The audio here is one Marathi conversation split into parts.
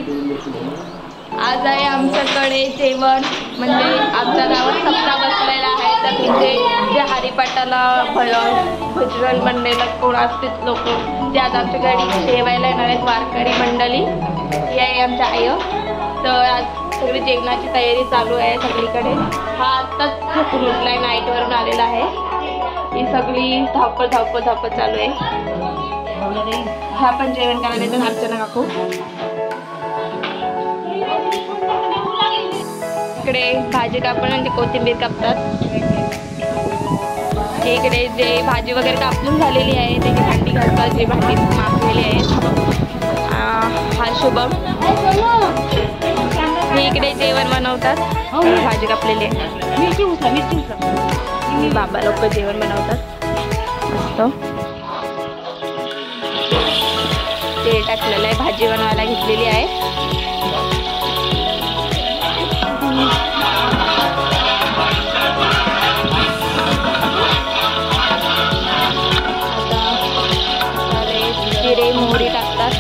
आज आहे आमच्याकडे जेवण, म्हणजे आमच्या गावात सप्ताह बसलेला आहे, तर तिथे जे हरिपाठाला भजन मंडळीला कोण असतील लोक ते आज आमच्या घरी जेवायला येणार आहेत, वारकरी मंडळी. ही आहे आमच्या आई. तर आज सगळी जेवणाची तयारी चालू आहे सगळीकडे. हा आत्ताच झोपून उठलाय, नाईटवरून आलेला आहे. ही सगळी धावपळ चालू आहे. हा पण जेवण करायला येतात अर्चना काकू. इकडे भाजी कापण आणि कोथिंबीर कापतात. इकडे जे भाजी वगैरे कापून झालेली आहे त्याची भांडी घालतात, जे भांडी मापलेली आहे. हा शुभम. हे इकडे जेवण बनवतात, भाजी कापलेली आहे. बाबा लोक जेवण बनवतात मस्त. तेल टाकलेलं आहे, भाजी बनवायला घेतलेली आहे. जिरे मोहरी टाकतात.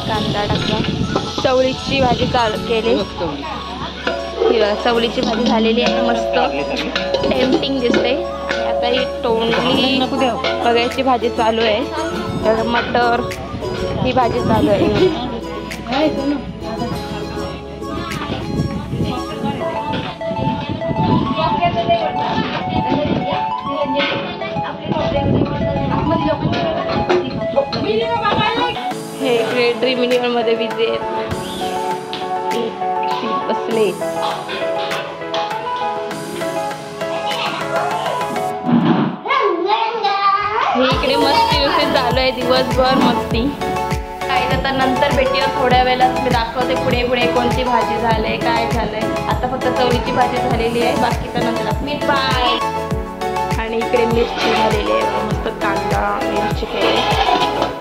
कांदा टाकला. चवळीची भाजी केली. चवळीची भाजी झालेली आहे, मस्त टेम्पटिंग दिसते. आणि आता ही तोंडली बघायची भाजी चालू आहे. तर मटर ही भाजी चालू आहे. हे इकडे ड्रीम मिनिमल मध्ये बिझी आहेत, बसले. हे इकडे मस्ती नुसती चालू आहे, दिवसभर मस्ती. काही तर नंतर भेटूया थोड्या वेळात. मी दाखवते पुढे पुढे कोणती भाजी झालंय, काय झालंय. आता फक्त चवळीची भाजी झालेली आहे, बाकी तर नंतर मीठ बाय. आणि इकडे मिरची झालेली आहे, मस्त कांदा मिरची केली,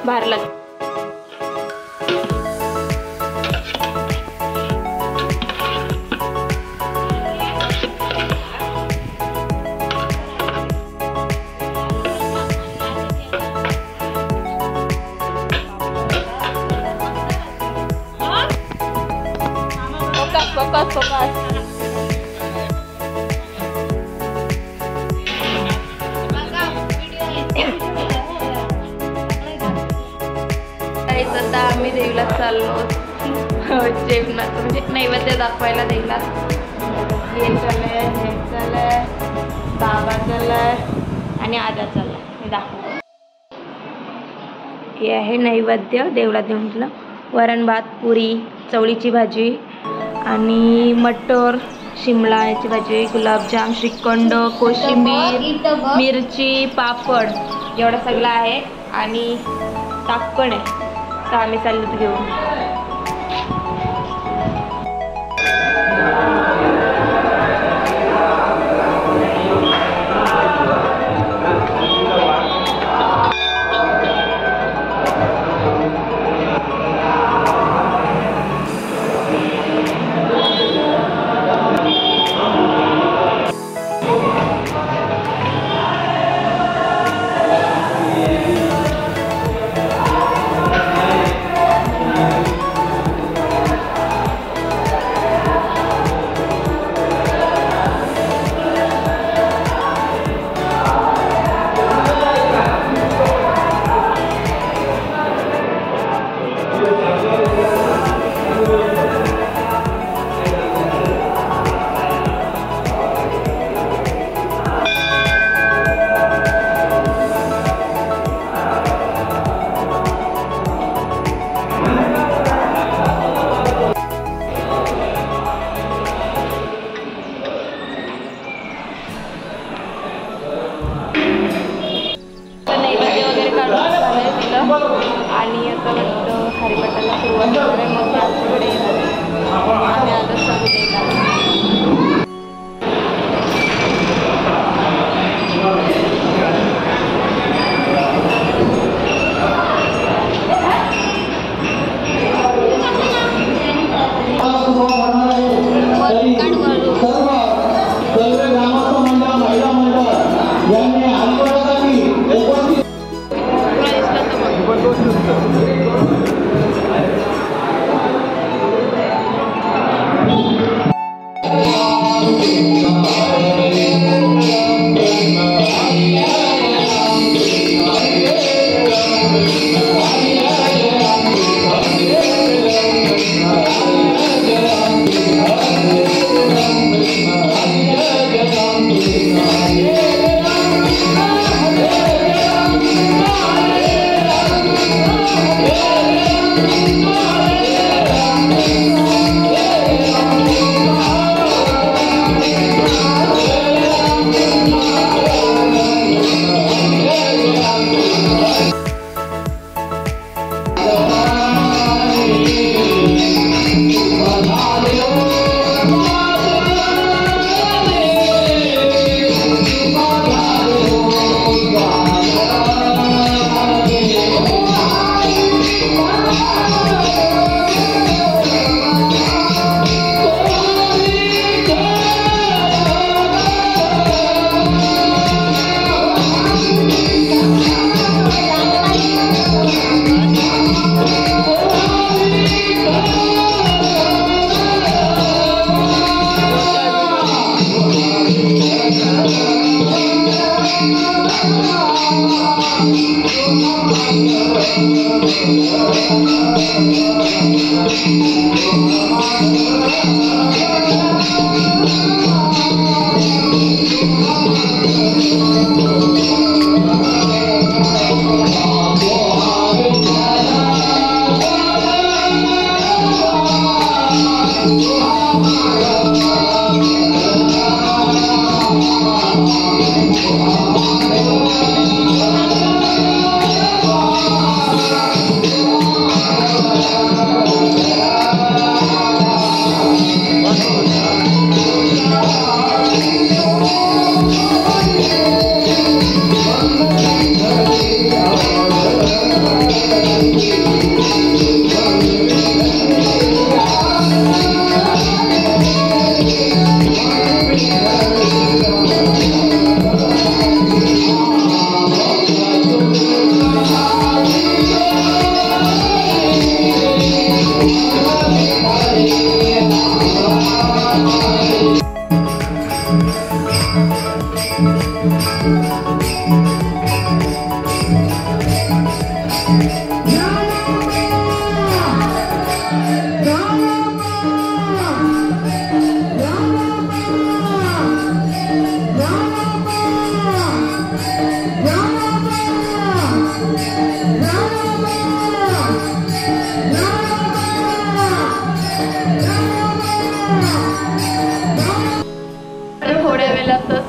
भारी लागते. फोकस. आता आम्ही देवीला चाललो जेवणाचं, म्हणजे नैवेद्य दाखवायला देवीला. हे चाललंय, बाबा चाललाय आणि आजा चाललाय. मी दाखवतो. हे आहे नैवेद्य देवला देऊन तुला. वरण भात, पुरी, चवळीची भाजी आणि मटर, शिमला याची भाजी, गुलाबजाम, श्रीखंड, कोशिंबीर, मिरची, पापड एवढं सगळं आहे. आणि ताकण आहे. तर आम्ही चाललो घेऊन.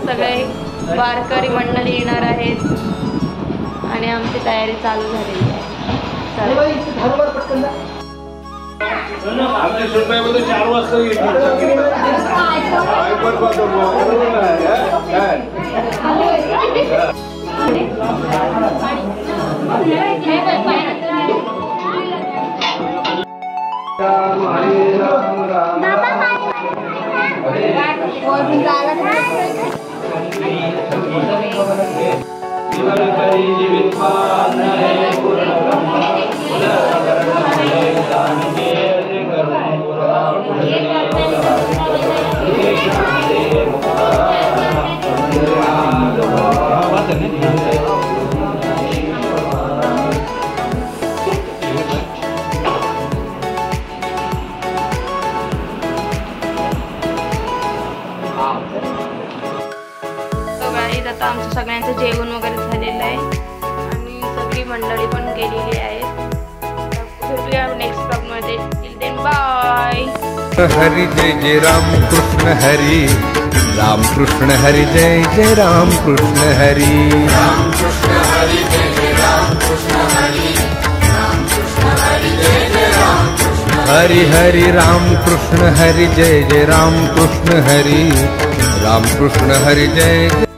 सगळे वारकरी मंडळी येणार आहेत आणि आमची तयारी चालू झालेली आहे. आमच्या सुट्ट्यामध्ये 4 वाजता आता आमचं सगळ्यांचं जेवण वगैरे झालेलं आहे आणि सगळी मंडळी पण गेलेली आहेत. भेटूया नेक्स्ट ब्लॉग मध्ये. Till then bye. हरी जय जय राम कृष्ण हरी, राम कृष्ण हरी जय जय राम कृष्ण हरी, राम कृष्ण हरी जय जय राम कृष्ण हरी, राम कृष्ण हरी जय जय राम कृष्ण हरी, हरि राम कृष्ण हरी जय जय राम कृष्ण हरी, राम कृष्ण हरी जय जय